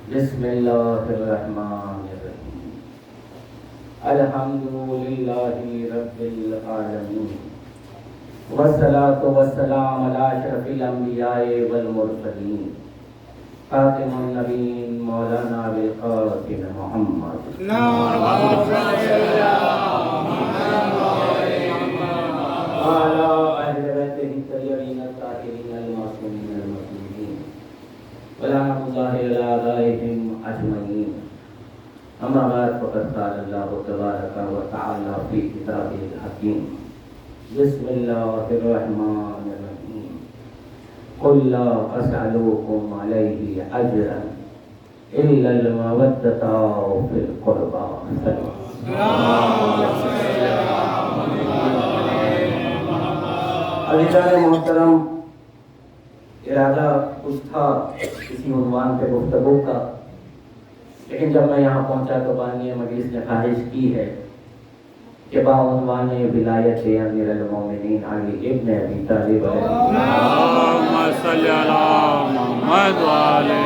بسم اللہ الرحمن الرحیم الحمدللہ رب العالمین والصلاة والسلام علی اشرف الانبیاء والمرسلین خاتم النبیین مولانا ابوالقاسم محمد وعلی اہل بیتہ الطیبین الطاہرین المعصومین المظلومین ولعنۃ اللہ علی اعدائہم اجمعین. اما بعد فقد قال اللہ تبارک و تعالی فی کتابہ الحکیم. بسم اللہ الرحمن الرحیم. قل لا اسألکم علیہ اجرا الا المودۃ فی القربى. عزیزان محترم، ارادہ کچھ تھا کسی عنوان پہ گفتگو کا، لیکن جب میں یہاں پہنچا تو بانی مجلس نے خواہش کی ہے کہ بعنوان ولایت امیر المومنین علی ابن ابی طالب اللہم صلی علی محمد وعلی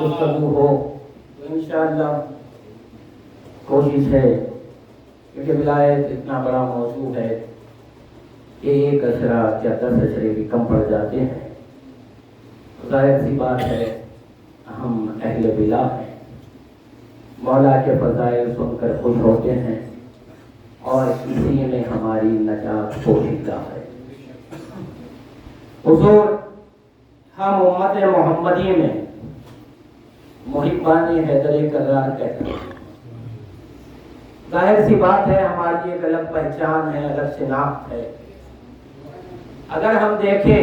گفتگو ہو. تو انشاءاللہ کوشش ہے، کیونکہ ولایت اتنا بڑا موضوع ہے کہ ایک اشرہ یا 10 اشرے بھی کم پڑ جاتے ہیں. ظاہر سی بات ہے ہم اہل بلا ہیں، مولا کے فضائل سن کر خوش ہوتے ہیں اور اسی میں ہماری نجات پوشیدہ ہے. حضور ہم امت محمدی میں محبان حیدر کرار کہتے ہیں. ظاہر سی بات ہے ہماری ایک الگ پہچان ہے، الگ شناخت ہے. اگر ہم دیکھیں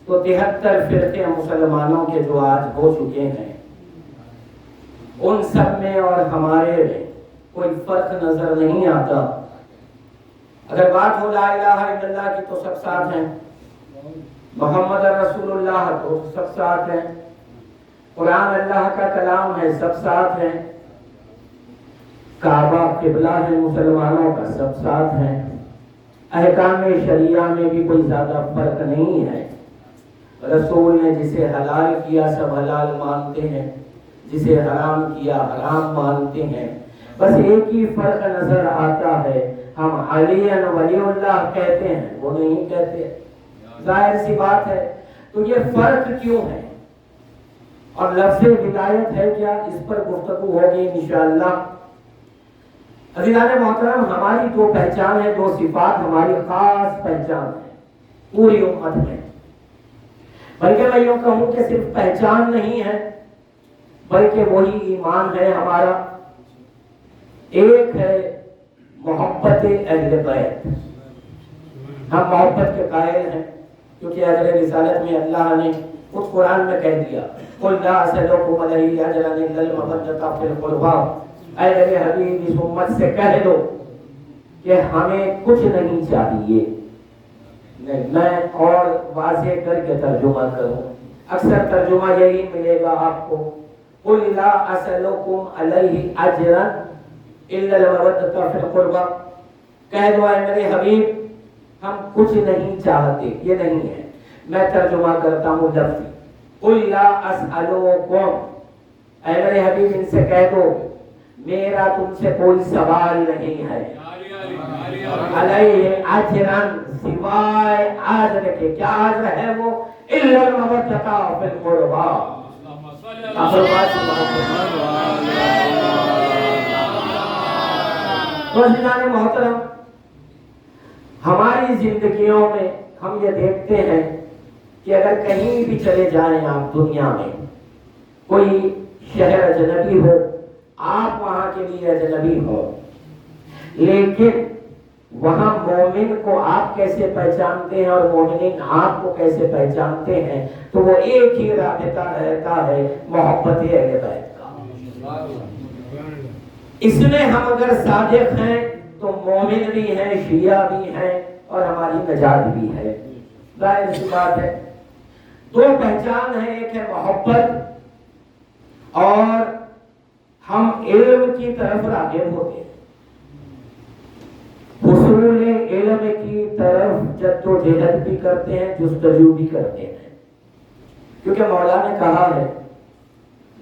تو 73 فرقے مسلمانوں کے جو آج ہو چکے ہیں، ان سب میں اور ہمارے میں کوئی فرق نظر نہیں آتا. اگر بات ہو لا الہ الا اللہ کی تو سب ساتھ ہیں، محمد رسول اللہ تو سب ساتھ ہیں، قرآن اللہ کا کلام ہے سب ساتھ ہیں، کعبہ قبلہ ہے مسلمانوں کا سب ساتھ ہیں، احکام شریعہ میں بھی کوئی زیادہ فرق نہیں ہے. رسول نے جسے حلال کیا سب حلال مانتے ہیں، جسے حرام کیا حرام مانتے ہیں. بس ایک ہی فرق نظر آتا ہے، ہم علی ولی اللہ کہتے ہیں، وہ نہیں کہتے. ظاہر سی بات ہے. تو یہ فرق کیوں ہے اور لفظ ولایت ہے کیا، اس پر گفتگو ہوگی انشاءاللہ. عزیزان محترم، ہماری دو پہچان ہے، دو صفات ہماری خاص پہچان ہے پوری امت میں. بلکہ میں یوں کہوں کہ صرف پہچان نہیں ہے بلکہ وہی ایمان ہے ہمارا. ایک ہے محبت اہل بیت. ہم محبت کے قائل ہیں کیونکہ اجر رسالت میں اللہ نے خود قرآن میں کہہ دیا قل لا اسألکم علیہ اجرا الا المودۃ فی القربى. اے میرے حبیب اس امت سے کہہ دو کہ ہمیں کچھ نہیں چاہیے. نہیں، میں اور واضح کر کے ترجمہ کروں. اکثر ترجمہ یہی ملے گا آپ کو، قل لا اسألکم علیہ اجرا الا المودۃ فی القربى. کہہ دو اے میرے حبیب ہم کچھ نہیں چاہتے. یہ نہیں ہے، میں ترجمہ کرتا ہوں لفظی. قل لا اسألکم، اے میرے حبیب ان سے کہہ دو میرا تم سے کوئی سوال نہیں ہے. علیہ اجرن، سوائے اجر کے. کیا اجر ہے وہ؟ الا المودۃ فی القربى. عزیزان محترم، ہماری زندگیوں میں ہم یہ دیکھتے ہیں کہ اگر کہیں بھی چلے جائیں آپ دنیا میں، کوئی شہر اجنبی ہو، آپ وہاں کے لیے اجنبی ہو، لیکن وہاں مومن کو آپ کیسے پہچانتے ہیں اور مومنین آپ کو کیسے پہچانتے ہیں؟ تو وہ ایک ہی رابطہ رہتا ہے، محبت اہل بیت کا. اس میں ہم اگر صادق ہیں تو مومن بھی ہیں، شیعہ بھی ہیں اور ہماری نجات بھی ہے. ظاہر سی بات ہے. دو پہچان ہے، ایک ہے محبت اور ہم علم کی طرف راغب ہوتے ہیں، حصول علم کی طرف جد و جہد بھی کرتے ہیں، جستجو بھی کرتے ہیں. کیونکہ مولا نے کہا ہے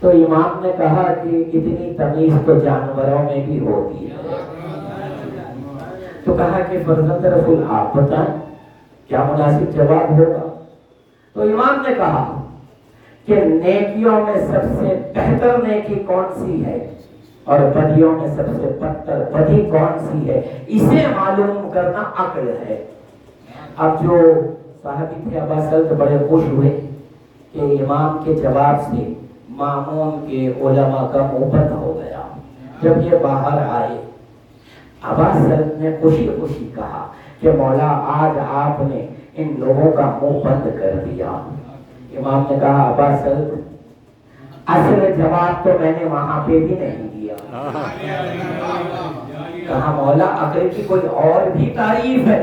تو امام نے کہا کہ اتنی تمیز تو جانوروں میں بھی ہوتی ہے. تو کہا کہ فرزند رسول آپ بتائیں کیا مناسب جواب ہوگا. تو امام نے کہا کہ نیکیوں میں سب سے بہتر نیکی کون سی ہے اور بدیوں میں سب سے بدتر بدی کون سی ہے، اسے معلوم کرنا عقل ہے. اب جو صحابی تھے ابا سلط بڑے خوش ہوئے کہ امام کے جواب سے مامون کے علماء کا منہ بند ہو گیا. جب یہ باہر آئے ابا سلط نے خوشی خوشی کہا کہ مولا آج آپ نے ان لوگوں کا منہ بند کر دیا. امام نے کہا ابا سلط اصل جواب تو میں نے وہاں پہ بھی نہیں دیا. کہا مولا عقل کی کوئی اور بھی تعریف ہے؟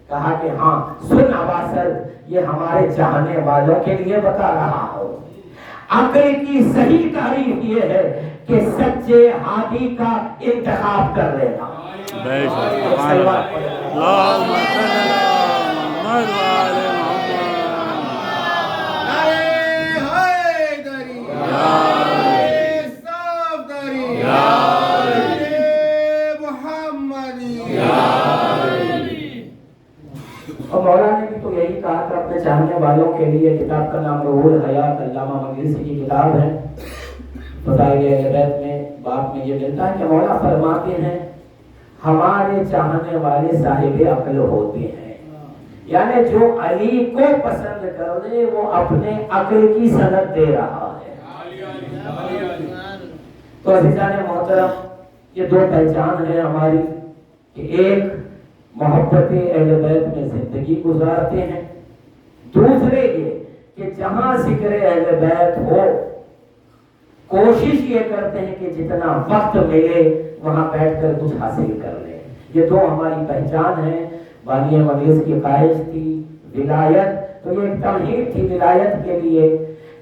کہا کہ ہاں سن ابا سلط یہ ہمارے چاہنے والوں کے لیے بتا رہا ہوں. عقل کی صحیح تعریف یہ ہے کہ سچے ہادی کا انتخاب کر لینا. بے شک اللہم صلی علی محمد وعلی محمد. نعرہ حیدری، نعرہ صفدری، نعرہ محمدی. اور مولا نے بھی تو یہی کہا تھا اپنے چاہنے والوں کے لیے. کتاب کا نام روح الحیات علامہ مقدسی کی کتاب ہے. فضائل اہل بیت میں باب میں یہ ملتا ہے کہ مولا فرماتے ہیں ہمارے چاہنے والے صاحب عقل ہوتے ہیں، یعنی جو علی کو پسند کر لے وہ اپنے عقل کی سند دے رہا ہے. تو عزیزان محترم یہ دو پہچان ہے ہماری کہ ایک محبت اہل بیت میں زندگی گزارتے ہیں، دوسرے یہ کہ جہاں ذکر اہل بیت ہو کوشش یہ کرتے ہیں کہ جتنا وقت ملے وہاں بیٹھ کر کچھ حاصل کر لیں. یہ دو ہماری پہچان ہے. بانی مجلس کی خواہش تھی ولایت، تو یہ ایک تمہید تھی ولایت کے لیے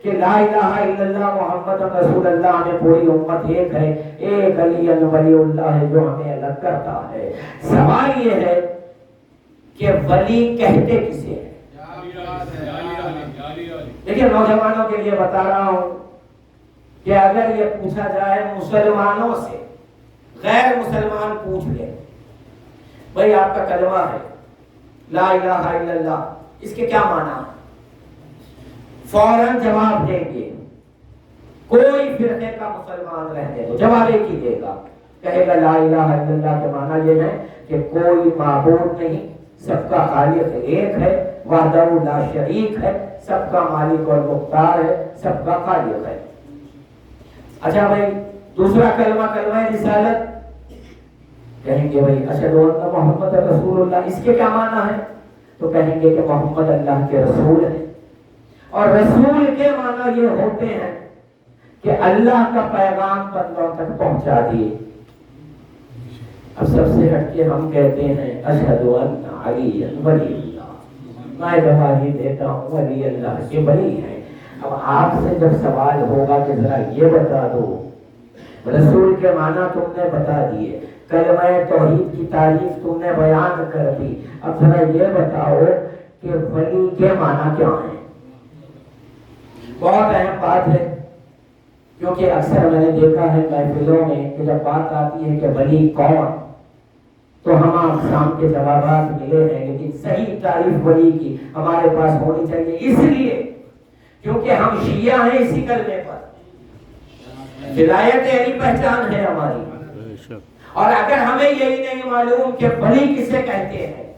کہ لا الہ الا اللہ محمد رسول اللہ میں پوری امت ایک ہے، ایک علی ولی اللہ ہے جو ہمیں الگ کرتا ہے. سوال یہ ہے کہ ولی کہتے کسے ہیں؟ دیکھیں نوجوانوں کے لیے بتا رہا ہوں کہ اگر یہ پوچھا جائے مسلمانوں سے، غیر مسلمان پوچھ لے بھائی آپ کا کلمہ ہے لا الہ الا اللہ، اس کے کیا معنی ہے؟ فوراً جواب دیں گے. کوئی فرقے کا مسلمان رہنے دو جواب ایک ہی دے گا، کہے گا لا الہ الا اللہ کے معنی یہ ہے کہ کوئی معبود نہیں، سب کا خالق ایک ہے، وحدہ لا شریک ہے، سب کا مالک اور مختار ہے، سب کا خالق ہے. اچھا بھائی دوسرا کلمہ کلمہ رسالت، کہیں گے بھائی اشہد ان محمد رسول اللہ، اس کے کیا معنی ہے؟ تو کہیں گے کہ محمد اللہ کے رسول ہیں. اور رسول کے معنی یہ ہوتے ہیں کہ اللہ کا پیغام بندوں تک پہنچا دیے. اب سب سے ہٹ کے ہم کہتے ہیں اشہد ان علی ولی اللہ، میں گواہی دیتا ہوں ولی اللہ کے ولی ہیں. اب آپ سے جب سوال ہوگا کہ ذرا یہ بتا دو، رسول کے معنی تم نے بتا دیے، کلمہ توحید کی تعریف تم نے بیان کر دی، اب ذرا یہ بتاؤ کہ ولی کے معنی کیا ہیں؟ بہت اہم بات ہے، کیونکہ اکثر میں نے دیکھا ہے محفلوں میں کہ جب بات آتی ہے کہ ولی کون تو ہم اقسام کے جوابات ملے ہیں، لیکن صحیح تعریف ولی کی ہمارے پاس ہونی چاہیے. اس لیے کیونکہ ہم شیعہ ہیں اسی کلمے پر، ولایت یعنی پہچان ہے ہماری. اور اگر ہمیں یہی نہیں معلوم کہ ولی کسے کہتے ہیں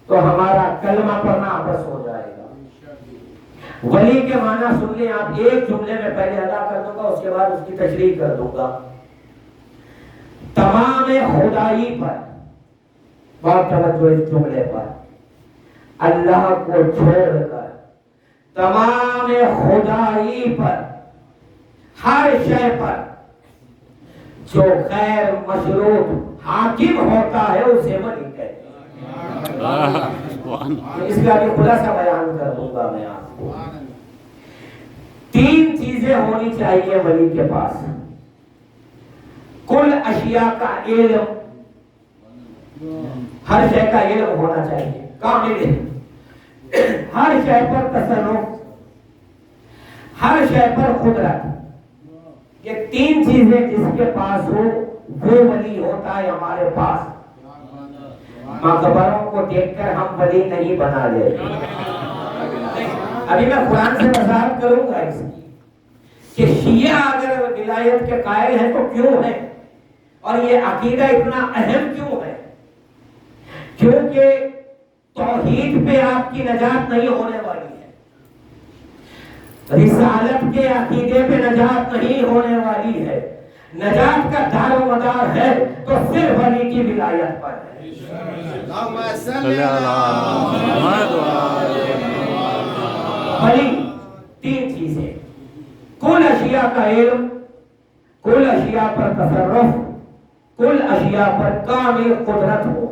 تو ہمارا کلمہ پڑھنا آپس ہو جائے گا. ولی کے معنی سن لیں آپ، ایک جملے میں پہلے ادا کر دوں گا، اس کے بعد اس کی تشریح کر دوں گا. تمام خدائی پر، بہت توجہ اس جملے پر، اللہ کو چھوڑ کر تمام خدائی پر، ہر شے پر جو غیر مشروط حاکم ہوتا ہے اسے ولی کہتے ہیں. اس کا بھی خلاصہ بیان کر دوں گا میں آپ کو. 3 چیزیں ہونی چاہیے ولی کے پاس. کل اشیاء کا علم، ہر شے کا علم ہونا چاہیے، کامل علم. ہر شے پر تصرف، ہر شے پر قدرت. تین چیزیں جس کے پاس ہو وہ ولی ہوتا ہے ہمارے پاس. مقبروں کو دیکھ کر ہم ولی نہیں بنا لے. ابھی میں قرآن سے وضاحت کروں گا اس کی کہ شیعہ اگر ولایت کے قائل ہیں تو کیوں ہیں اور یہ عقیدہ اتنا اہم کیوں ہے. کیونکہ توحید پہ آپ کی نجات نہیں ہونے والی ہے, رسالت کے عقیدے پہ نجات نہیں ہونے والی ہے. نجات کا دار و مدار ہے تو صرف ولی کی ولایت پر ہے. ولی تین چیزیں, کل اشیاء کا علم, کل اشیاء پر تصرف, کل اشیاء پر کامل قدرت ہو.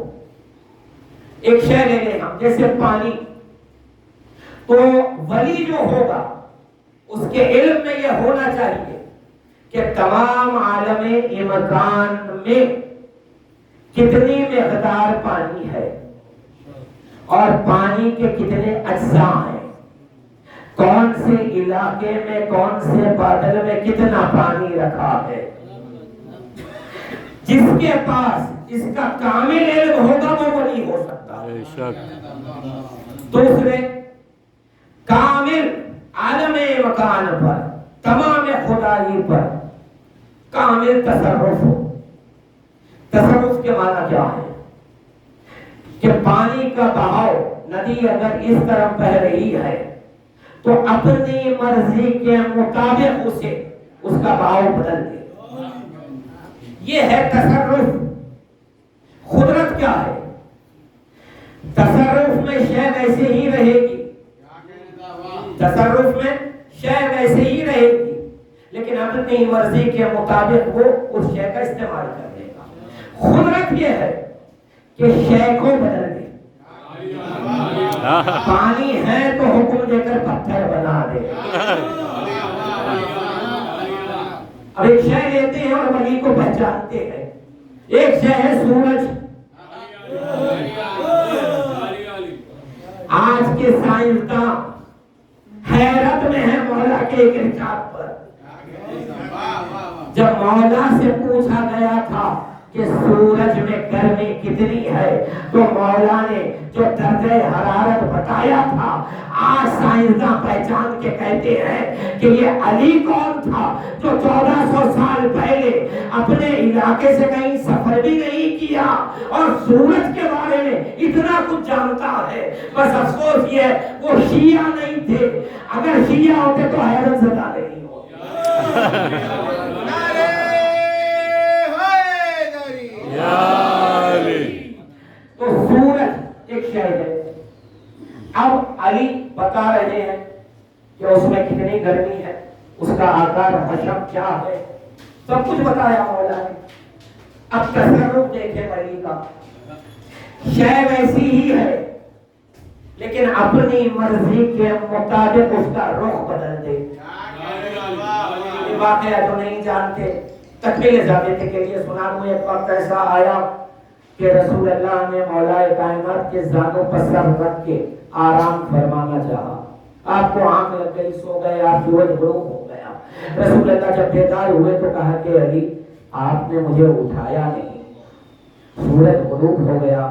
ایک شے لے لیں ہم, جیسے پانی, تو ولی جو ہوگا اس کے علم میں یہ ہونا چاہیے کہ تمام عالم امکان میں کتنی مقدار پانی ہے اور پانی کے کتنے اجزاء ہیں, کون سے علاقے میں کون سے بادل میں کتنا پانی رکھا ہے. جس کے پاس اس کا کامل علم ہوگا وہ ولی ہو سکتا ہے. دوسرے, کامل عالم مکان پر, تمام خدائی پر کامل تصرف ہو. تصرف کے معنی کیا ہے کہ پانی کا بہاؤ, ندی اگر اس طرف بہ رہی ہے تو اپنی مرضی کے مطابق اسے اس کا بہاؤ بدل دے. یہ ہے تصرف. قدرت کیا ہے؟ تصرف میں شے ویسے ہی رہے گی, تصرف میں شے ویسے ہی رہے گی, لیکن اپنی مرضی کے مطابق وہ اس شے کا استعمال کر لے گا. قدرت یہ ہے کہ شے کو بدل دے. پانی ہے تو حکم دے کر پتھر بنا دے. اب ایک شے لیتے ہیں اور ولی کو پہچانتے ہیں. ایک شے ہے سورج. آج کے سائنسداں حیرت میں ہے مولا کے ایک ریکارڈ پر. جب مولا سے پوچھا گیا تھا کہ سورج میں گرمی کتنی ہے تو مولا نے جو درجہ حرارت بتایا تھا, آج سائنسداں پہچان کے کہتے ہیں کہ یہ علی کون تھا جو 1400 سال پہلے اپنے علاقے سے کہیں سفر بھی نہیں کیا اور سورج کے بارے میں اتنا کچھ جانتا ہے. بس افسوس یہ ہے وہ شیعہ نہیں تھے. اگر شیعہ ہوتے تو حیرت زدہ نہیں ہوتے. تو سورج ایک شے ہے. اب علی بتا رہے ہیں کہ اس میں کتنی گرمی ہے, اس کا آکار حشم کیا ہے, سب کچھ بتایا مولا نے. اب تصرف دیکھیں ولی کا, شے ویسی ہی ہے لیکن اپنی مرضی کے مطابق اس کا رخ بدل دے. یہ واقعہ جو نہیں جانتے تکمیل ثابت کے لیے سنا دوں. ایک وقت ایسا آیا کہ رسول اللہ نے مولا کائنات کے زانوں پر سر رکھ کے آرام فرمانا چاہا. آپ کو آنکھ لگ گئی, سو گئے, آپ سورج غروب ہو گیا. رسول اللہ جب بیدار ہوئے تو کہا کہ علی آپ نے مجھے اٹھایا نہیں, سورج غروب ہو گیا,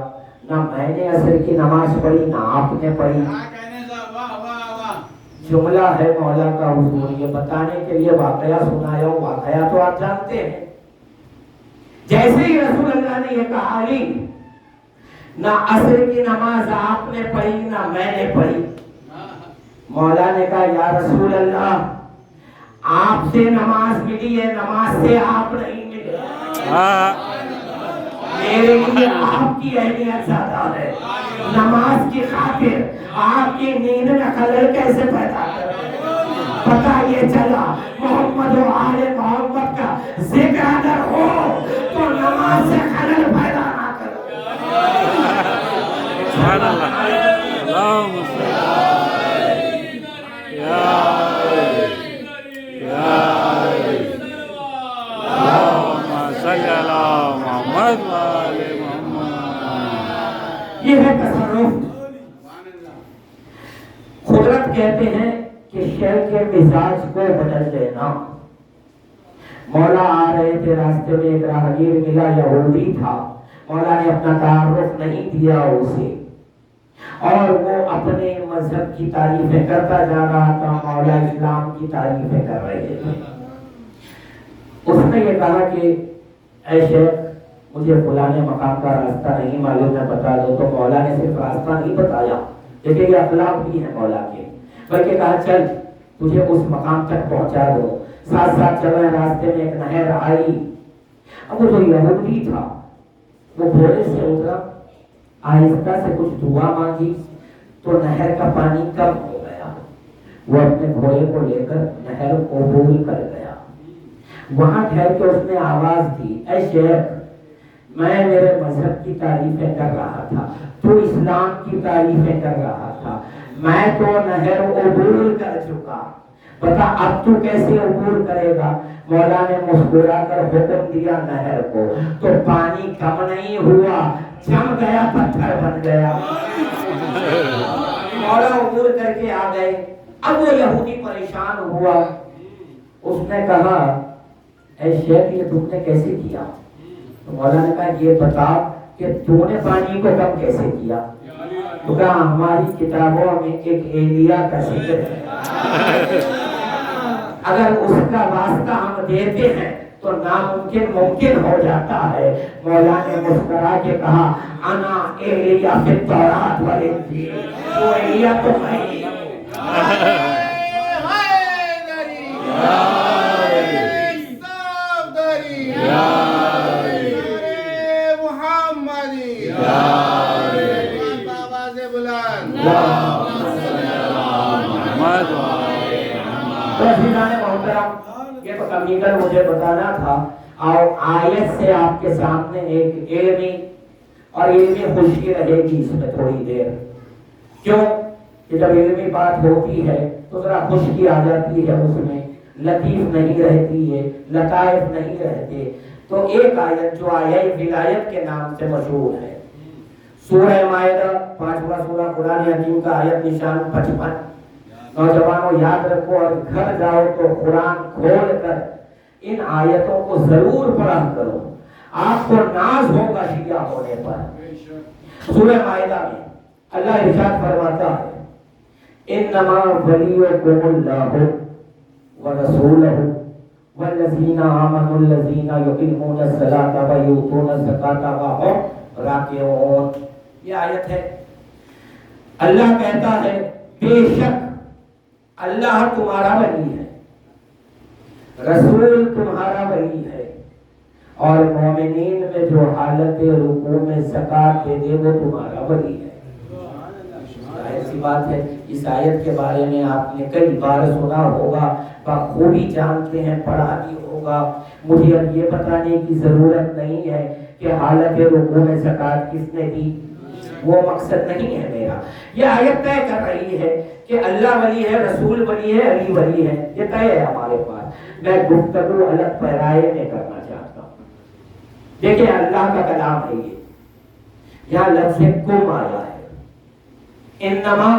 نہ میں نے عصر کی نماز پڑھی نہ آپ نے پڑھی. جملہ ہے مولا کا حضور, یہ بتانے کے لیے واقعہ سنایا ہوں. واقعہ تو آپ جانتے ہیں. جیسے ہی رسول اللہ نے یہ کہا علی نہ عصر کی نماز آپ نے پڑھی نہ میں نے پڑھی, مولا نے کہا یا رسول اللہ آپ سے نماز ملی ہے, نماز سے آپ نہیں ملے. میرے لیے آپ کی اہمیت زیادہ ہے. نماز کی خاطر آپ کی نیند میں خلل کیسے پیدا کر پتا یہ چلا محمد و آل محمد کا ذکر اگر ہو تو نماز سے خلل پیدا نہ کرو. سبحان اللہ. اللہم صلی علی محمد و آل محمد. یہ ہے تصرف. قدرت کہتے ہیں کہ شے کے مزاج کو بدل دینا. مولا آ رہے تھے، راستے میں ایک راہگیر ملا، یہودی تھا، مولا نے اپنا تعارف نہیں دیا اسے، اور وہ اپنے مذہب کی تعریفیں کرتا جا رہا تھا، مولا اسلام کی تعریفیں کر رہے تھے۔ اس نے یہ کہا کہ اے شیخ مجھے فلانے مقام کا راستہ نہیں معلوم، میں بتا دو۔ تو مولا نے صرف راستہ نہیں بتایا، دیکھیں یہ اخلاق بھی ہے مولا کے، بلکہ کہا چل تجھے اس مقام تک پہنچا دو۔ ساتھ ساتھ چلے، راستے میں ایک نہر آئی، اب وہ جو یہودی تھا وہ گھوڑے سے اترا، آہستہ سے کچھ دعا مانگی تو نہر کا پانی کم ہو گیا، وہ اپنے گھوڑے کو لے کر نہر کو عبور کر گیا۔ وہاں ٹھہر کے اس نے آواز دی، اے شیخ میں میرے مذہب کی تعریفیں کر رہا تھا، تو اسلام کی تعریفیں کر رہا تھا، میں تو نہر عبور کر چکا، بتا اب تو کیسے عبور کرے گا؟ مولا نے مسکرا کر حکم دیا نہر کو، تو پانی کم نہیں ہوا، جم گیا، پتھر بن گیا۔ مولا عبور کر کے آ گئے۔ اب وہ یہودی پریشان ہوا، اس نے کہا اے شیخ یہ تم نے کیسے کیا؟ تو مولا نے کہا یہ بتا کہ تو نے پانی کو کم کیسے کیا؟ تو کہا ہماری کتابوں میں ایک ایلیا کا ذکر ہے، اگر اس کا واسطہ ہم دیتے ہیں تو ناممکن ممکن ہو جاتا ہے۔ مولا نے مسکرا کے کہا انا ایلیا فی التوراۃ والانجیل، وہ ایلیا تو میں ہی ہوں۔ یہ تو کمیکل مجھے بتانا تھا، اور آیت سے آپ کے سامنے ایک علمی اور علمی خوشی رہے گی اس میں تھوڑی دیر، کیوں کہ جب علمی بات ہوتی ہے تو ذرا خشکی آ جاتی ہے، اس میں لطیف نہیں رہتی ہے، لطائف نہیں رہتے۔ تو ایک آیت جو آیہ ولایت کے نام سے مشہور ہے، سورہ مائدہ 5واں سورہ قرآن حکیم کا آیت نشان 55۔ نوجوانوں یاد رکھو اور گھر جاؤ تو قرآن کھول کر ان آیتوں کو ضرور پڑھا کرو، آپ کو ناز ہوگا شیعہ ہونے پر۔ سورہ مائدہ میں اللہ ارشاد فرماتا ہے انما ولیکم اللہ ورسولہ والذین آمنوا الذین یقیمون الصلاۃ ویؤتون الزکاۃ وهم راکعون۔ یہ آیت ہے، اللہ کہتا ہے بے شک اللہ تمہارا ولی ہے، رسول تمہارا ولی ہے، اور مومنین میں جو حالت رکوع میں زکوٰۃ دے دے وہ تمہارا ولی ہے۔ ایسی بات ہے، اس آیت کے بارے میں آپ نے کئی بار سنا ہوگا، بخوبی جانتے ہیں، پڑھا بھی ہوگا۔ مجھے اب یہ بتانے کی ضرورت نہیں ہے کہ حالت رکوع میں زکوٰۃ کس نے دی، وہ مقصد نہیں ہے میرا۔ یہ آیت طے کر رہی ہے کہ اللہ ولی ہے، رسول ولی ہے، علی ولی ہے، یہ طے ہے ہمارے پاس۔ میں گفتگو الگ پیرائے میں کرنا چاہتا ہوں۔ دیکھیں اللہ کا کلام ہے، یہ یہاں لفظ کم آیا ہے، انما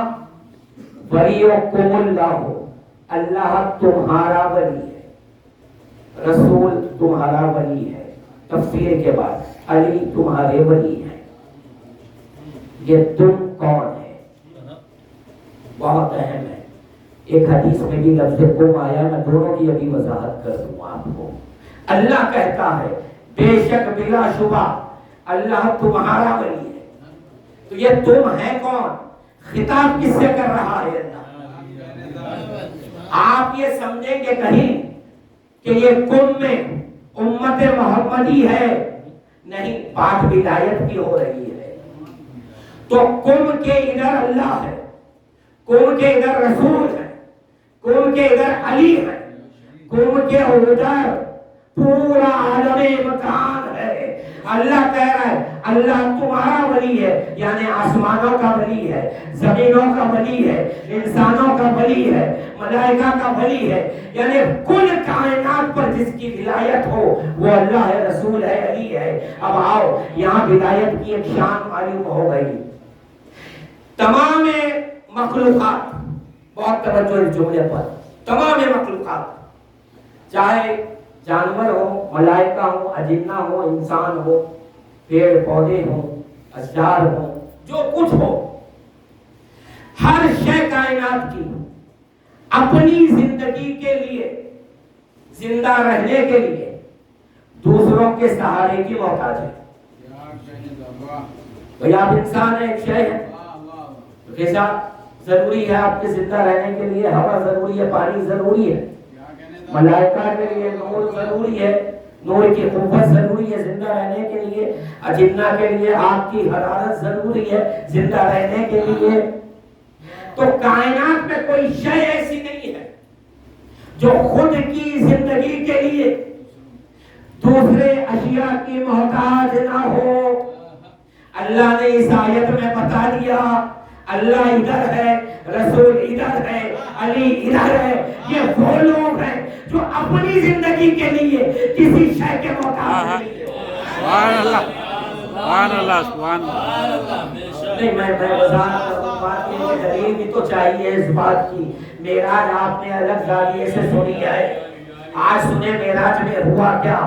ولیکم اللہ، اللہ تمہارا ولی ہے، رسول تمہارا ولی ہے، تفسیر کے بعد علی تمہارے ولی ہے۔ یہ تم کون ہے بہت اہم ہے۔ ایک حدیث میں بھی لفظ کم آیا، میں دونوں کی ابھی وضاحت کر دوں آپ کو۔ اللہ کہتا ہے بے شک بلا شبہ اللہ تمہارا ولی ہے، تو یہ تم ہے کون؟ خطاب کس سے کر رہا ہے اللہ؟ آپ یہ سمجھیں گے کہیں کہ یہ کم میں امت محمدی ہے، نہیں، بات ولایت کی ہو رہی ہے۔ تو کم کے ادھر اللہ ہے، کم کے ادھر رسول ہے، کم کے ادھر علی ہے، کم کے ادھر پورا عالم مکان ہے۔ اللہ کہہ رہا ہے اللہ تمہارا ولی ہے، یعنی آسمانوں کا ولی ہے، زمینوں کا ولی ہے، انسانوں کا ولی ہے، ملائکہ کا ولی ہے، یعنی کل کائنات پر جس کی ولایت ہو وہ اللہ ہے، رسول ہے، علی ہے۔ اب آؤ یہاں ولایت کی ایک شان معلوم ہو گئی۔ تمام مخلوقات، بہت توجہ اس جملے پر، تمام مخلوقات چاہے جانور ہو، ملائکہ ہو، اجنہ ہو، انسان ہو، پیڑ پودے ہوں، اشجار ہوں، جو کچھ ہو، ہر شے کائنات کی اپنی زندگی کے لیے، زندہ رہنے کے لیے دوسروں کے سہارے کی محتاج ہے۔ بھئی آپ انسان ہے، ایک شے ہے، غذا ضروری ہے آپ کے زندہ رہنے کے لیے، ہوا ضروری ہے، پانی ضروری ہے، ملائکہ کے لیے نور ضروری ہے، نور کی قوت ضروری ہے زندہ رہنے کے لیے، اجنہ کے لیے آگ کی حرارت ضروری ہے زندہ رہنے کے لیے۔ تو کائنات میں کوئی شے ایسی نہیں ہے جو خود کی زندگی کے لیے دوسرے اشیاء کی محتاج نہ ہو۔ اللہ نے اس آیت میں بتا دیا، اللہ ادھر ہے، رسول ادھر ہے، علی ادھر ہے، یہ وہ لوگ ہیں جو اپنی زندگی کے لیے کسی شے کے محتاج نہیں ہے۔ سبحان اللہ، سبحان اللہ، سبحان اللہ۔ نہیں، میں وضاحت کروں، بات یہ ہے، دلیل بھی تو چاہیے اس بات کی۔ معراج آپ نے الگ زاویے سے سنی ہے، آج سنیں معراج میں ہوا کیا۔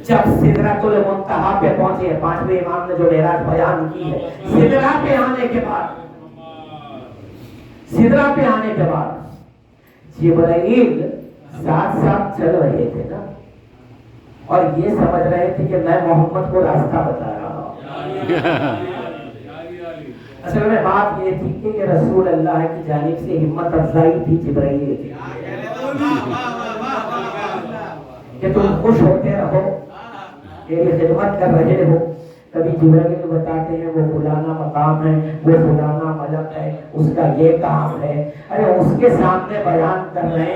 جب سدرۃ المنتہا پہ پہنچے، پانچویں امام نے جو معراج بیان کی ہے، سدرہ پہ آنے کے بعد، سدرہ پہ آنے کے بعد جبرائیل ساتھ ساتھ چل رہے تھے نا، اور یہ سمجھ رہے تھے کہ میں محمد کو راستہ بتا رہا ہوں۔ اصل میں بات یہ تھی کہ یہ رسول اللہ کی جانب سے ہمت افزائی تھی جبرائیل کی، کہ تم خوش ہوتے رہو، میری خدمت کر رہے ہو۔ کبھی جبرائیل بتاتے ہیں وہ فلانا مقام ہے، وہ فلانا ملک ہے، اس کا یہ کام ہے، ارے اس کے سامنے بیان کر رہے ہیں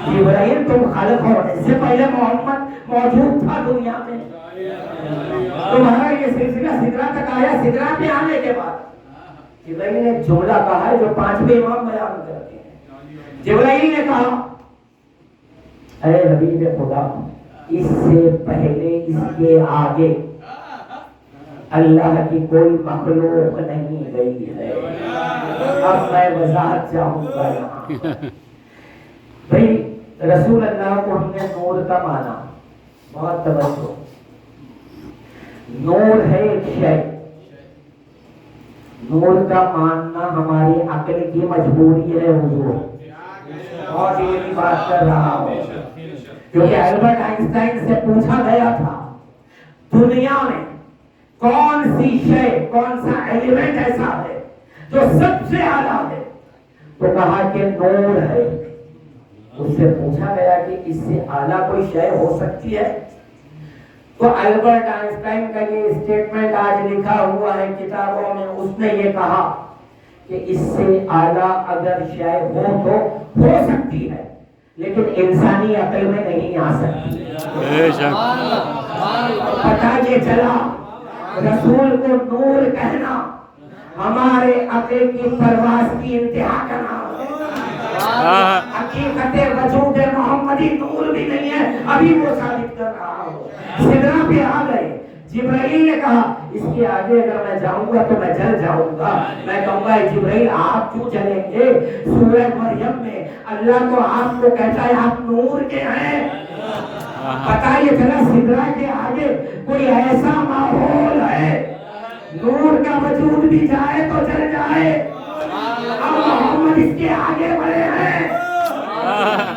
جبرائیل تم خلق ہو، اس سے پہلے محمد موجود تھا دنیا میں، تمہارا یہ سلسلہ سدرہ تک آیا۔ سدرہ پہ آنے کے بعد جبرائیل نے جملہ کہا ہے جو پانچویں امام بیان کرتے ہیں۔ جبرائیل نے کہا، اے حبیب خدا، اس سے پہلے اس کے آگے اللہ کی کوئی مخلوق نہیں گئی ہے۔ اب میں وضاحت چاہوں گا یہاں۔ بھئی رسول اللہ کو ہم نے نور کا مانا، بہت توجہ، نور ہے ایک شے، نور کا ماننا ہماری عقل کی مجبوری ہے حضور، بہت یہ بات کر رہا ہوں، کیونکہ البرٹ آئنسٹائن سے پوچھا گیا تھا دنیا میں کون سی شے، کون سا ایلیمنٹ ایسا ہے جو سب سے اعلیٰ ہے، تو کہا کہ نور ہے۔ اس سے پوچھا گیا کہ اس سے اعلیٰ کوئی شے ہو سکتی ہے، تو البرٹ آئنسٹائن کا یہ اسٹیٹمنٹ آج لکھا ہوا ہے کتابوں میں، اس نے یہ کہا کہ اس سے اعلیٰ اگر شے ہو تو ہو سکتی ہے، لیکن انسانی عقل میں نہیں آ سکتی۔ پتہ یہ چلا رسول کو نور کہنا ہمارے عقل کی پرواز کی انتہا کا نام ہے۔ حقیقت وجود محمدی نور بھی نہیں ہے، ابھی وہ ثابت کر رہا ہوں۔ سدرہ پہ آ گئے، جبرائیل نے کہا اس کے آگے اگر میں جاؤں گا تو میں جل جاؤں گا۔ میں کہوں گا جبرائیل آپ کیوں جلیں گے؟ سورہ مریم میں اللہ تو آپ کو کہتا ہے آپ نور کے ہیں۔ پتہ یہ چلا سدرہ کے آگے کوئی ایسا ماحول ہے، نور کا وجود بھی جائے تو جل جائے، اب محمد اس کے آگے بڑھے ہیں۔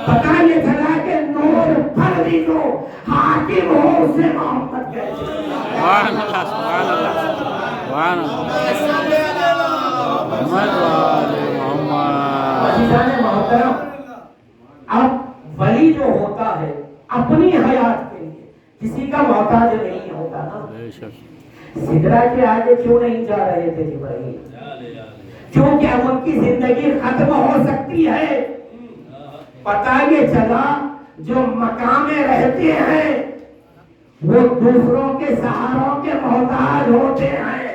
پتہ یہ چلا کہ نور پھر بھی تو حاکم ہو اسے محمد کہتے ہیں۔ سبحان اللہ، سبحان اللہ، سبحان اللہ، محمد عزیزان محترم، اب ولی جو ہوتا ہے اپنی حیات کے لیے کسی کا محتاج نہیں ہوتا نا۔ سدرہ کے آگے کیوں نہیں جا رہے تھے جبرائیل؟ کیونکہ اب ان کی زندگی ختم ہو سکتی ہے۔ پتہ یہ چلا جو مقام میں رہتے ہیں وہ دوسروں کے سہاروں کے محتاج ہوتے ہیں،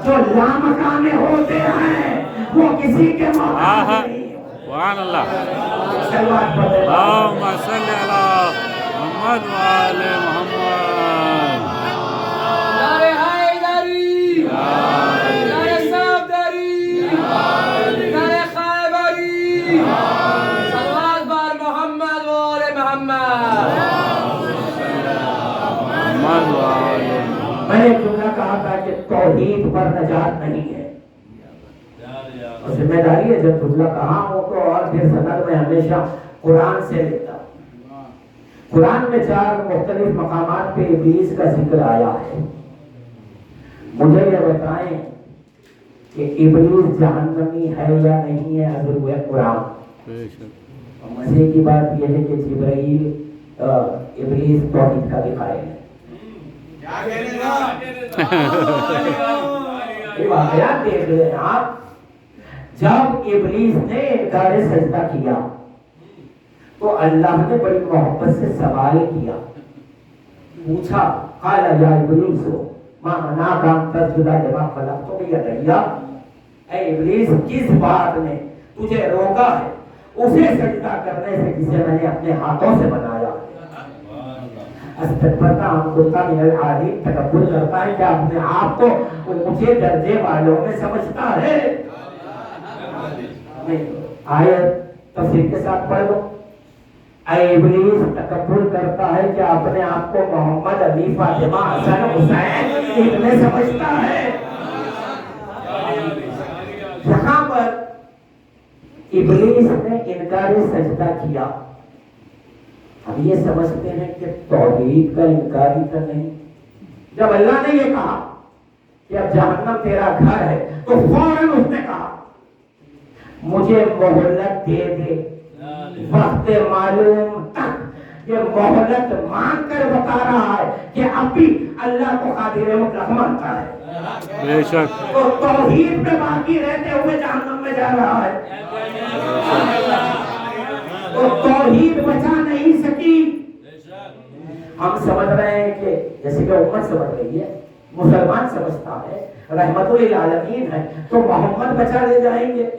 جو لامقام میں ہوتے ہیں وہ کسی کے محتاج نہیں۔ سبحان اللہ، اللہم صلی علی محمد وآل محمد۔ نعرہ حیدری، نعرہ صفدری، نعرہ خیبری، صلوات بر محمد میں نے ایک جملہ کہا تھا کہ توحید پر نجات نہیں ہے، اور ذمہ داری ہے جب جملہ کہا ہو تو اور پھر سند میں ہمیشہ قرآن سے لیتا ہوں۔ قرآن میں 4 مختلف مقامات پہ ابلیس کا ذکر آیا ہے۔ مجھے یہ بتائیں کہ ابلیس جہنمی ہے یا نہیں ہے، حضرت قرآن۔ اور مزے کی بات یہ ہے کہ جبرائیل ابلیس توحید کا بھی قائل ہے۔ یہ واقعات دیکھ رہے ہیں آپ، جب ابلیس نے انکار سجدہ کیا تو اللہ نے بڑی محبت سے سوال کیا، پوچھا قال یا ابلیس ما منعک ان تسجد لما خلقت بیدی، اے ابلیس کس بات نے تجھے روکا ہے اسے سجدہ کرنے سے جسے میں نے اپنے ہاتھوں سے بنایا؟ استکبرت ام کنت من العالین، تکبر کرتا ہے کہ اپنے آپ کو اونچے درجے والوں میں سمجھتا ہے۔ آیت تفسیر کے ساتھ پڑھ لو۔ اے ابلیس تکبر کرتا ہے کہ اپنے آپ کو محمد، علی، فاطمہ، حسن، حسین اتنے سمجھتا ہے۔ یہاں پر ابلیس نے انکار سجدہ کیا۔ ہم یہ سمجھتے ہیں کہ توحید کا انکار ہی تو نہیں۔ جب اللہ نے یہ کہا کہ اب جہنم تیرا گھر ہے تو فوراً اس نے کہا مجھے مہلت دے دے، وقت معلوم تک۔ یہ مہلت مانگ کر بتا رہا ہے کہ اب بھی اللہ کو قادر مطلق مانتا ہے۔ بے شک تو توحید میں باقی رہتے ہوئے جہنم میں جا رہا ہے، تو توحید بچا نہیں سکی۔ ہم سمجھ رہے ہیں کہ جیسے کہ امت سمجھ رہی ہے، مسلمان سمجھتا ہے رحمت للعالمین ہے تو محمد بچا لے جائیں گے،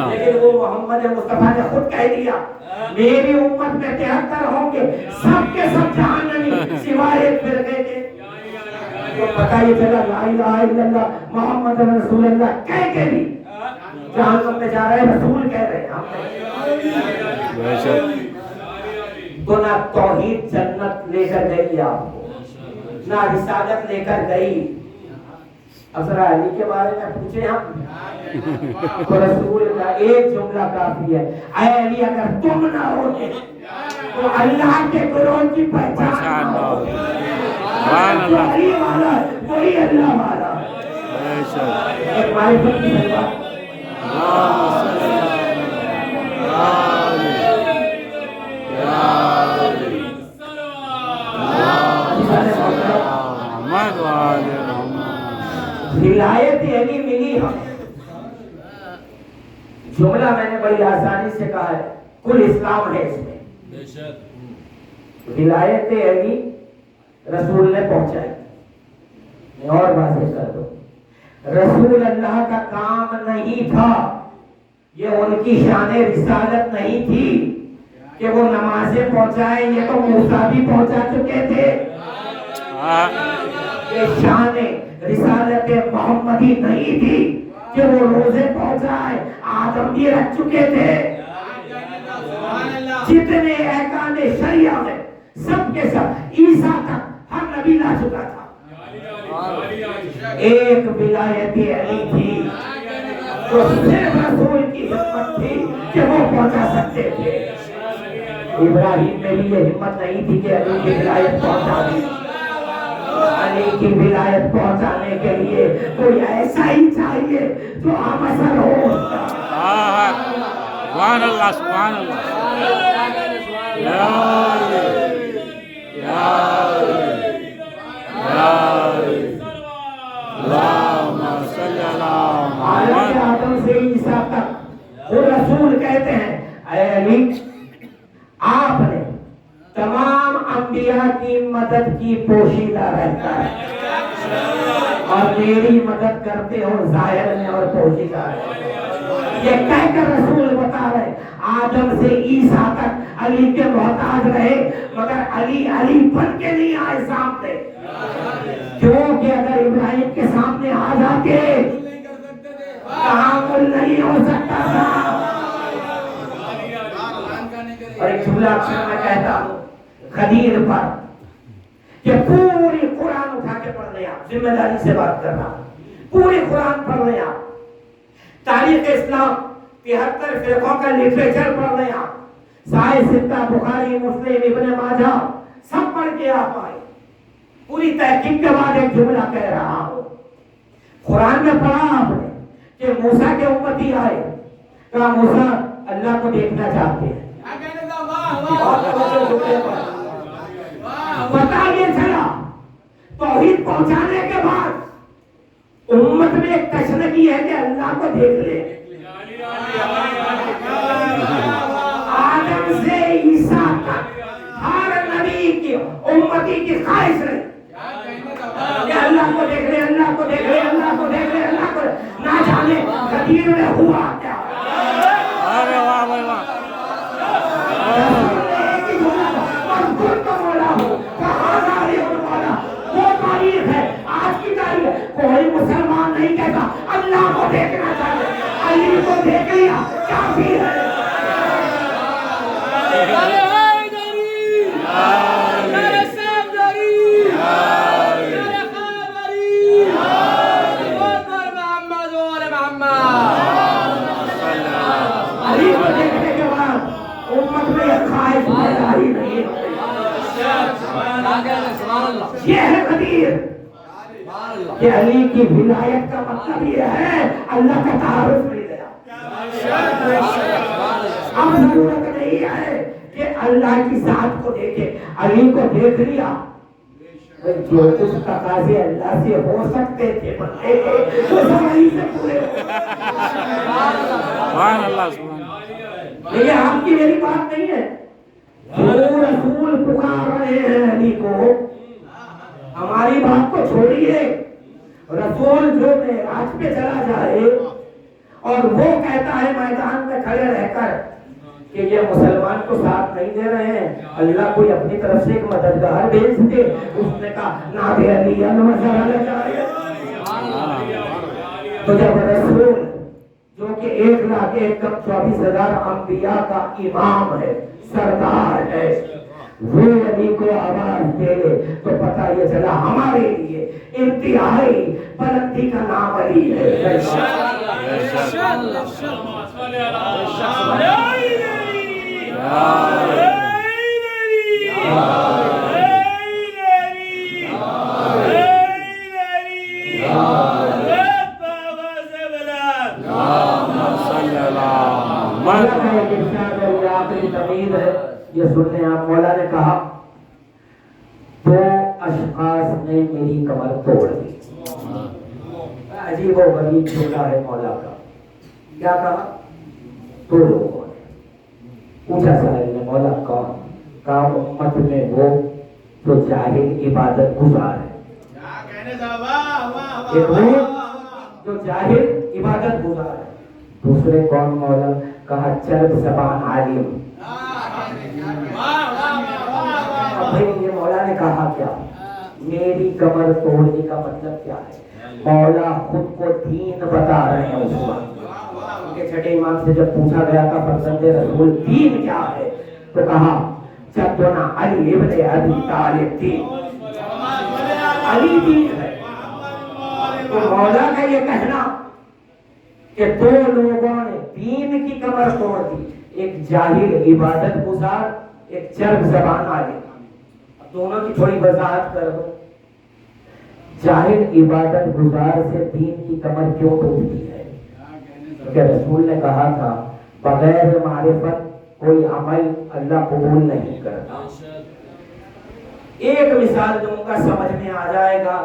لیکن وہ محمد مصطفیٰ نے خود کہہ دیا میری امت میں 73 ہوں گے، سب کے سب جہنمی سوائے ایک فرقے کے۔ تو پتہ یہ چلا لا الہ الا اللہ محمد رسول اللہ کہہ کے بھی جہنم میں جا رہے، رسول کہہ رہے ہیں ہم نہیں۔ تو نہ توحید جنت لے کر گئی آپ کو، نہ رسالت لے کر گئی۔ اب ذرا علی کے بارے میں پوچھیں ہم تو رسول کا ایک جملہ کافی ہے، اے علی اگر تم نہ ہوتے تو اللہ کے گروہ کی پہچان نہ ہوتی۔ جو علی والا وہی اللہ والا۔ ایک معرفت کی بات ولایت علی ملی ہمیں، جملہ میں نے بڑی آسانی سے کہا ہے، کل اسلام ہے اس میں۔ ولایت علی رسول نے پہنچائی، میں اور واضح کر دوں، رسول اللہ کا کام نہیں تھا، یہ ان کی شان رسالت نہیں تھی کہ وہ نمازیں پہنچائیں، یہ تو موسیٰ بھی پہنچا چکے تھے۔ یہ شان رسالت محمدی نہیں تھی کہ وہ روزے پہنچائے، آدم بھی رکھ چکے تھے۔ جتنے احکام شریعہ میں سب کے سب عیسیٰ تک ہر نبی لا چکا تھا۔ ایک ولایت علی تھی جو صرف رسول کی ہمت تھی کہ وہ پہنچا سکتے تھے۔ ابراہیم میں بھی یہ ہمت نہیں تھی کہ علی کی ولایت پہنچا دی۔ علی کی ولایت پہنچانے کے لیے کوئی ایسا ہی چاہیے جو ہم اثر ہو۔ سبحان اللہ، سبحان اللہ، آدم سے عیسیٰ تک وہ رسول کہتے ہیں اے علی آپ نے تمام انبیاء کی مدد کی پوشیدہ رہتا ہے اور میری مدد کرتے ہو ظاہر میں اور پوشیدہ ہے۔ یہ کہہ کر رسول بتا رہے آدم سے عیسیٰ تک علی کے محتاج رہے، مگر علی علی بن کے نہیں آئے سامنے، کیونکہ اگر ابراہیم کے سامنے آ جاتے تعامل نہیں ہو سکتا تھا۔ اور ایک جملہ اکثر میں کہتا ہوں خدیر پر کہ پوری قرآن اٹھا کے کے پڑھ لیں آپ, ذمہ داری سے بات کر رہا ہوں, پورے قرآن پڑھ لیں آپ, تاریخ اسلام 73 فرقوں کا لٹریچر پڑھ لیں آپ, صحیح ستہ, بخاری, مسلم, ابن ماجہ سب پڑھ کے آپ آئے. پوری تحقیق کے بعد ایک جملہ کہہ رہا ہوں, قرآن میں پڑھا آپ نے کہ موسیٰ کے امتی آئے, کہا موسیٰ اللہ کو دیکھنا چاہتے ہیں. پتا یہ چلا توحید پہنچانے کے بعد امت میں ایک تشنگی ہے کہ اللہ کو دیکھ لے. آدم سے عیسیٰ تک ہر نبی کی امتی کی خواہش رہی کہ اللہ کو دیکھ لے, اللہ کو دیکھ لے, اللہ کو دیکھ لے, اللہ کو. نہ جانے غدیر میں ہوا کیا. ارے واہ بھائی واہ. کوئی مسلمان نہیں کہتا اللہ کو دیکھنا چاہیے, علی کو دیکھ لیا کافی ہے. نعرہ حیدری, نعرہ صفدری, نعرہ خیبری, اکبر محمد و آل محمد. علی کو دیکھنے کے بعد امت میں ایک خواہش پیدا ہی نہیں. یہ ہے غدیر کہ علی کی ولایت کا مطلب یہ ہے اللہ کا تعارف مل گیا. اب ضرورت نہیں ہے کہ اللہ کی ذات کو دیکھے, علی کو دیکھ لیا. جو کچھ تقاضے اللہ سے ہو سکتے تھے بندے کے وہ سب علی سے پورے ہو. سبحان اللہ سبحان اللہ. یہ آپ کی میری بات نہیں ہے, وہ رسول پکار رہے ہیں علی کو. ہماری بات کو چھوڑیے, رسول جو معراج پہ چلا جائے اور وہ کہتا ہے میدان میں کھڑے رہ کر کہ یہ مسلمان کو ساتھ نہیں دے رہے ہیں, اللہ کوئی اپنی طرف سے ایک مددگار بھیج دے. اس نے کہا نابے علی المسئلہ جائے. تو جب رسول جو کہ 1,24,000 انبیاء کا امام ہے, سردار ہے, وہ علی کو آواز دے لے تو پتہ یہ چلا ہمارے لیے انتہائی بلندی کا نام علی ہے. یہ سننے آپ, مولا نے کہا دو اشخاص نے میری کمر توڑ دی. عجیب و غریب جملہ ہے مولا کا. کیا کہا؟ دو لوگوں نے. پوچھا سائل نے مولا کہا امت میں وہ جو جاہل عبادت گزار ہے. ایک وہ جو جاہل عبادت گزار ہے, دوسرے کون مولا؟ کہا چرب زبان عالم. یہ مولا نے کہا کیا؟ میری کمر توڑنے کا مطلب کیا ہے؟ مولا خود کو دین بتا رہے ہیں. اس وقت کے چھٹے امام سے جب پوچھا گیا تھا فرزند رسول دین کیا ہے, تو کہا جدنا علی ابن ابی طالب دین. علی دین ہے. تو مولا کا یہ کہنا کہ دو لوگوں نے دین کی کمر توڑ دی, ایک جاہل عبادت گزار, ایک چرب زبان عالم. دونوں کی تھوڑی وضاحت کر دو. جاہل عبادت گزار سے دین کی کمر کیوں ٹوٹتی ہے؟ کہ رسول نے کہا تھا بغیر معرفت کوئی عمل اللہ قبول نہیں کرتا. ایک مثال دوں گا سمجھ میں آ جائے گا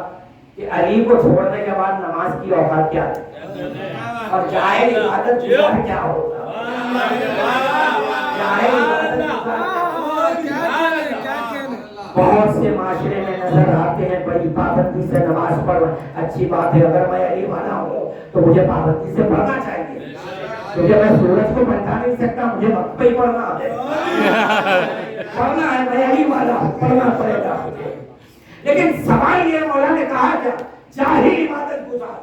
کہ علی کو چھوڑنے کے بعد نماز کی اوقات کیا ہے اور جاہل عبادت گزار کیا ہوتا. جاہل عبادت گزار بہت سے معاشرے میں نظر آتے ہیں, بڑی پابندی سے نماز پڑھ. اچھی بات ہے, اگر میں علی والا ہوں تو مجھے پابندی سے پڑھنا چاہیے, کیونکہ میں سورج کو بچا نہیں سکتا, مجھے وقت پہ ہی پڑھنا ہے. پڑھنا ہے, میں علی والا ہوں, پڑھنا پڑے گا. لیکن سوال یہ مولا نے کہا کیا؟ جاہل عبادت گزار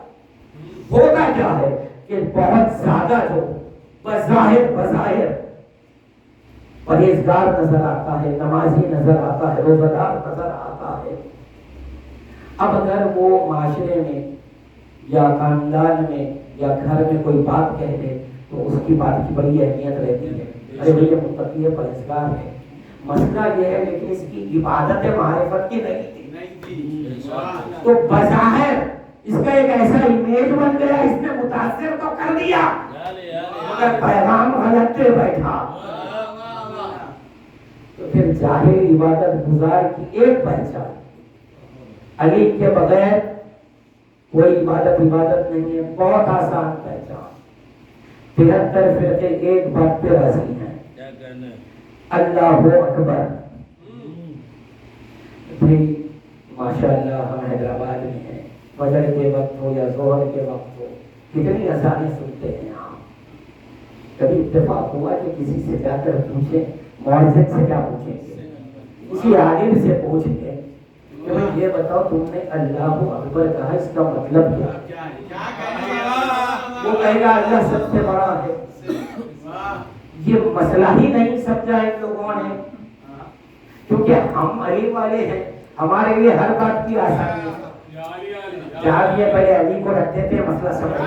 ہوتا کیا ہے کہ بہت زیادہ جو بظاہر پرہیزگار نظر آتا ہے, نمازی نظر آتا ہے, روزہ دار نظر آتا ہے, اب اگر وہ معاشرے میں یا خاندان میں یا گھر میں کوئی بات کہہ دے تو اس کی بات کی بڑی اہمیت رہتی ہے. ارے بھیا متقی ہے، پرہیزگار ہے. مسئلہ یہ ہے لیکن اس کی عبادت معرفت کی نہیں تھی، تو بظاہر اس کا ایک ایسا امیج بن گیا، اس نے متاثر تو کر دیا مگر پیغام غلط پہ بیٹھا. تو پھر ظاہر عبادت گزار کی ایک پہچان، علی کے بغیر کوئی عبادت نہیں ہے. بہت آسان پہچان. 73 فرقے ایک بات پہ راضی ہیں، اللہ اکبر. ماشاءاللہ ہم حیدرآباد میں ہیں، فجر کے وقت ہو یا ظہر کے وقت ہو کتنی اذانیں سنتے ہیں آپ. کبھی اتفاق ہوا کہ کسی سے جا کر پوچھیں مؤذن سے کیا پوچھیں گے، کسی عالم سے پوچھ لیں کہ بھئی یہ بتاؤ تم نے اللہ اکبر کہا اس کا مطلب کیا؟ وہ کہے گا اللہ سب سے بڑا ہے. یہ مسئلہ ہی نہیں سمجھا ان لوگوں نے، کیونکہ ہم علی والے ہیں، ہمارے لیے ہر بات کی آسانی ہے. جہاں یہ پہلے علی کو رکھتے تھے مسئلہ سمجھ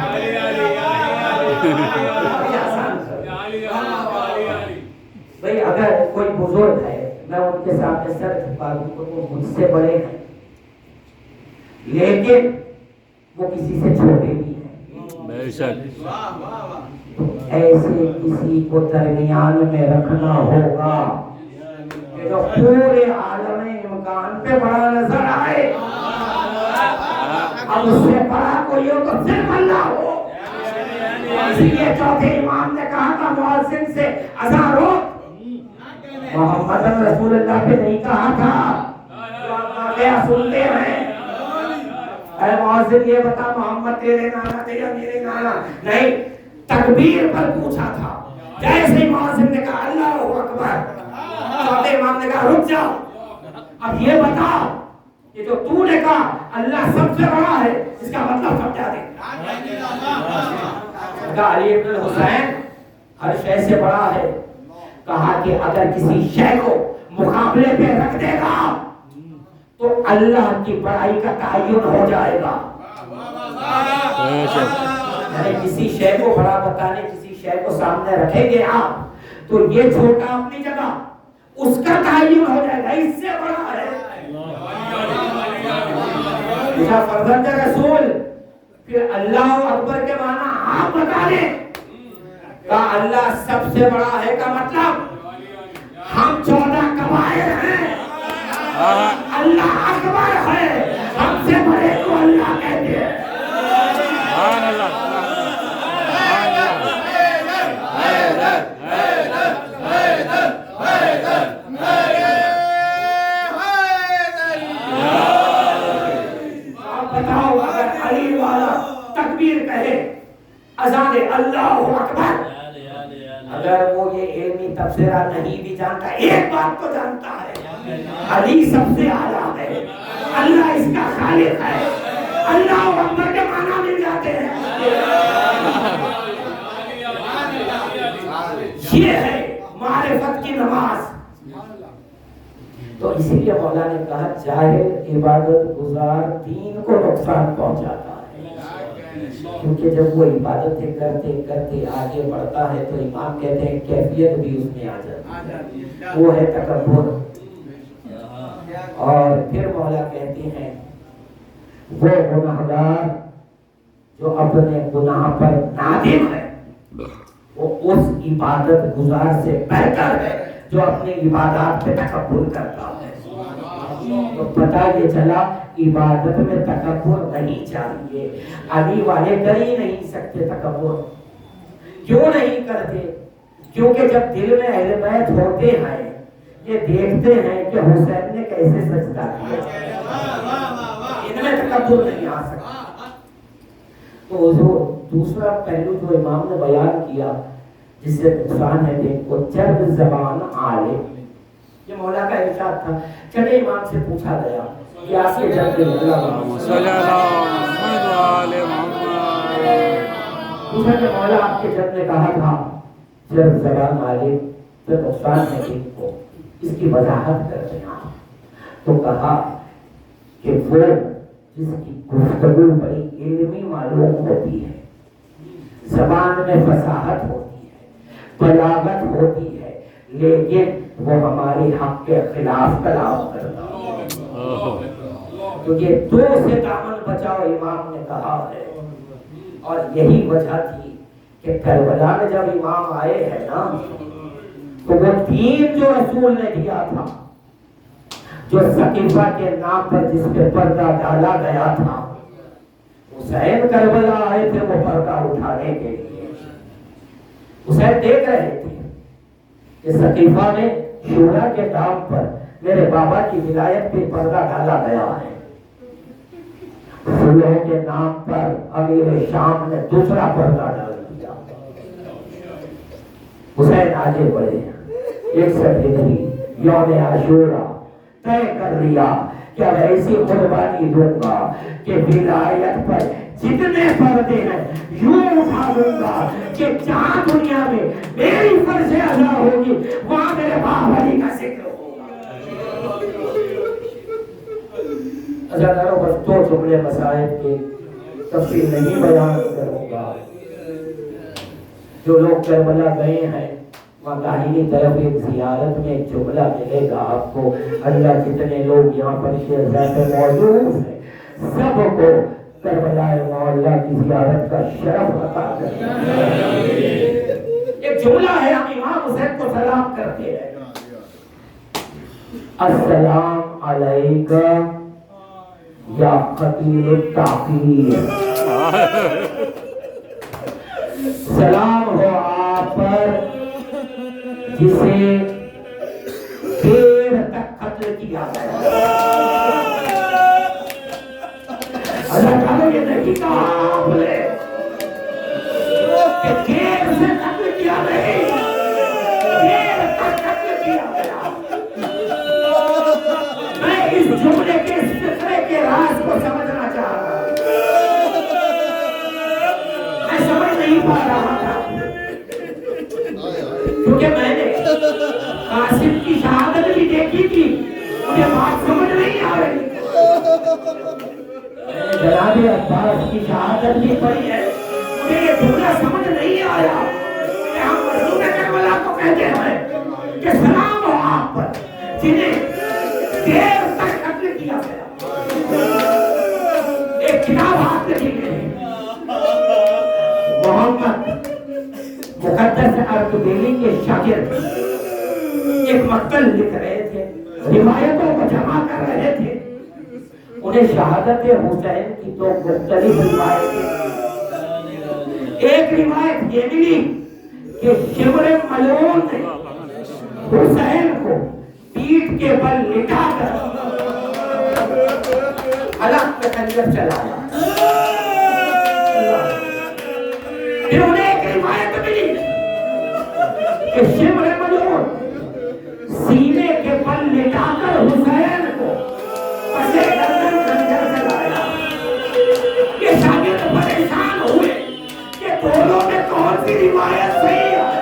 بھئی اگر کوئی بزرگ ہے میں ان کے سامنے سر جھکا دوں تو وہ مجھ سے بڑے ہیں لیکن وہ کسی سے چھوٹے بھی ہیں. بے شک. تو ایسے کسی کو درمیان میں رکھنا ہوگا کہ جو پورے عالم امکان پہ بڑا نظر آئے. اب اس سے بڑا کوئی ہو تو صرف اللہ ہو. اسی لیے چوتھے امام نے کہا تھا مؤذن سے اذان روک، محمد رسول اللہ پہ نہیں کہا تھا. کیا سنتے ہیں اے مؤذن یہ بتا محمد تیرے نانا تھے یا میرے نانا؟ نہیں، تکبیر پر پوچھا تھا. جیسے مؤذن نے کہا اللہ اکبر، چوتھے امام نے کہا رک جاؤ، اب یہ بتا کہ جو تو نے کہا اللہ سب سے بڑا ہے اس کا مطلب سمجھا دے. علی ابن الحسین ہر شے سے بڑا ہے. کہا کہ اگر کسی شے کو مقابلے پہ رکھ دے گا تو اللہ کی بڑائی کا تعین ہو جائے گا. یعنی کسی شے کو بڑا بتانے، کسی شے کو سامنے رکھیں گے آپ تو یہ چھوٹا اپنی جگہ اس کا تعین ہو جائے گا اس سے بڑا ہے. فرزند رسول پھر اللہ اکبر کے معنی آپ بتا دیں. کہا اللہ سب سے بڑا ہے کا مطلب ہم 14 قبائل ہیں، اللہ اکبر ہے، ہم سے بڑے کو اللہ کہتے ہیں. سبحان اللہ. بتاؤ اگر علی والا تکبیر کہے اذان اللہ اکبر، اگر وہ یہ علمی تفسیرہ نہیں بھی جانتا ایک بات تو جانتا ہے علی سب سے اعلیٰ ہے، اللہ اس کا خالق ہے. اللہ اکبر کے معنی مل جاتے ہیں. یہ ہے معرفت کی نماز. تو اسی لیے مولا نے کہا ظاہر عبادت گزار دین کو نقصان پہنچاتا ہے، کیونکہ جب وہ عبادتیں کرتے کرتے آگے بڑھتا ہے تو امام کہتے ہیں کیفیت بھی اس میں آ جاتی ہے، وہ ہے تکبر. اور پھر مولا کہتے ہیں وہ گناہگار جو اپنے گناہ پر نادم ہے وہ اس عبادت گزار سے بہتر ہے جو اپنی عبادات پہ تکبر کرتا ہے. تو پتہ یہ چلا عبادت میں تکبر نہیں چاہیے. علی والے کر ہی نہیں سکتے تکبر. کیوں نہیں کرتے؟ کیونکہ جب دل میں اہل بیت ہوتے ہیں یہ دیکھتے ہیں کہ حسین نے کیسے سجدہ کیا، ان میں تکبر نہیں آ سکتا. تو دوسرا پہلو جو امام نے بیان کیا جس سے نقصان ہے دین کو، چرب زبان عالم. یہ مولا کا ارشاد تھا. چلے امام سے پوچھا گیا کہ آپ کے جب کے پوچھا کہ مولا آپ کے جب نے کہا تھا چرب زبان عالم تو نقصان ہے دین کو، اس کی وضاحت کرتے ہیں آپ. تو کہا کہ وہ جس کی گفتگو بڑی علمی معلوم ہوتی ہے، زبان میں فصاحت ہوتی ہے، بلاغت ہوتی ہے، لیکن وہ ہماری حق کے خلاف کلام کرتا ہے۔ تو یہ دو سے دامن بچاؤ امام نے کہا ہے، اور یہی وجہ تھی کہ کربلا میں جب امام آئے ہیں نا، تو وہ دین جو رسول نے دیا تھا، جو سقیفہ کے نام پر جس پہ پردہ ڈالا گیا تھا، حسین کربلا آئے تھے وہ پردہ اٹھانے کے لیے۔ حسین دیکھ رہے تھے کہ سقیفہ میں شورا کے نام پر میرے بابا کی ولایت پہ پردہ ڈالا گیا ہے، فلوں کے نام پر امیر شام نے دوسرا پردہ ڈال دیا۔ حسین آگے بڑھے، 61 ہجری یوم عاشورہ طے کر لیا کہ اب ایسی قربانی دوں گا کہ ولایت پر جتنے پردے ہیں یوں اٹھا دوں گا کہ جہاں دنیا میں میری فرض ادا ہوگی وہاں میرے باپ علی کا ذکر ہوگا۔ عزیزانو، بس دو جملے مسائل کے تفصیل نہیں بیان کروں گا۔ جو لوگ کربلا گئے ہیں وہاں داہنی طرف ایک زیارت میں ایک جملہ ملے گا آپ کو۔ اللہ جتنے لوگ یہاں پر شہزاد میں موجود ہیں سب کو کربلا مولا کی زیارت کا شرف عطا کرے۔ ایک جملہ ہے، ہم امام حسین کو سلام کرتے ہیں، السلام علیکہ یا قتیل التعقیر، سلام ہو آپ پر جسے دیر تک قتل کیا گیا۔ اللہ تعالیٰ یہ نہیں کہا آپ نے کہ دیر سے قتل کیا نہیں، دیر تک قتل کیا گیا۔ میں اس جملے کے اس فکرے کے راز کو سمجھنا چاہ رہا ہوں، میں سمجھ نہیں پا رہا تھا کیونکہ میں نے قاسم کی شہادت بھی دیکھی تھی، مجھے بات سمجھ نہیں آ رہی۔ میں نے جناب عباس کی شہادت بھی پڑھی ہے، مجھے یہ جملہ سمجھ نہیں آیا کہ ہم رسول کربلا کو کہتے ہیں کہ سلام ہو آپ پر جنہیں دیر تک قتل کیا گیا۔ ایک کتاب ہاتھ میں دی گئی، محمد مقدس اردبیلی کے شاگرد ایک مقتل لکھ رہے تھے، روایتوں کو جمع کر رہے تھے۔ انہیں شہادت حسین کی دو مختلف روایتیں، ایک روایت یہ ملی کہ شبر ملعون نے حسین کو پیٹھ کے بل لٹا کر حلق پہ خنجر چلایا۔ پھر انہیں ایک روایت ملی کہ شبر ملعون سینے کے بل لٹا کر حسین کو پسے گردن خنجر چلایا۔ یہ شاگرد پریشان ہوئے کہ دونوں میں کون سی روایت صحیح ہے۔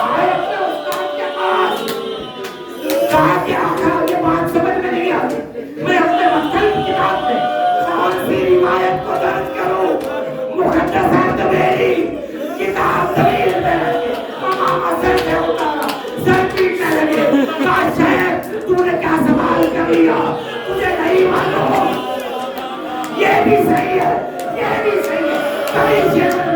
آئے اپنے استاد کے پاس، کہا کہ آقا یہ بات سمجھ میں نہیں آتی، میں اپنے مختلف کتاب میں کون سی روایت کو درج کروں۔ مقدس اردبیلی کتاب دلیل میں رکھے، امام حسن سے اتارا، سر پیٹنے لگے، کہا شیخ تو نے کیا سوال کر لیا، تجھے نہیں معلوم، یہ بھی صحیح ہے، یہ بھی صحیح ہے، کبھی شیخ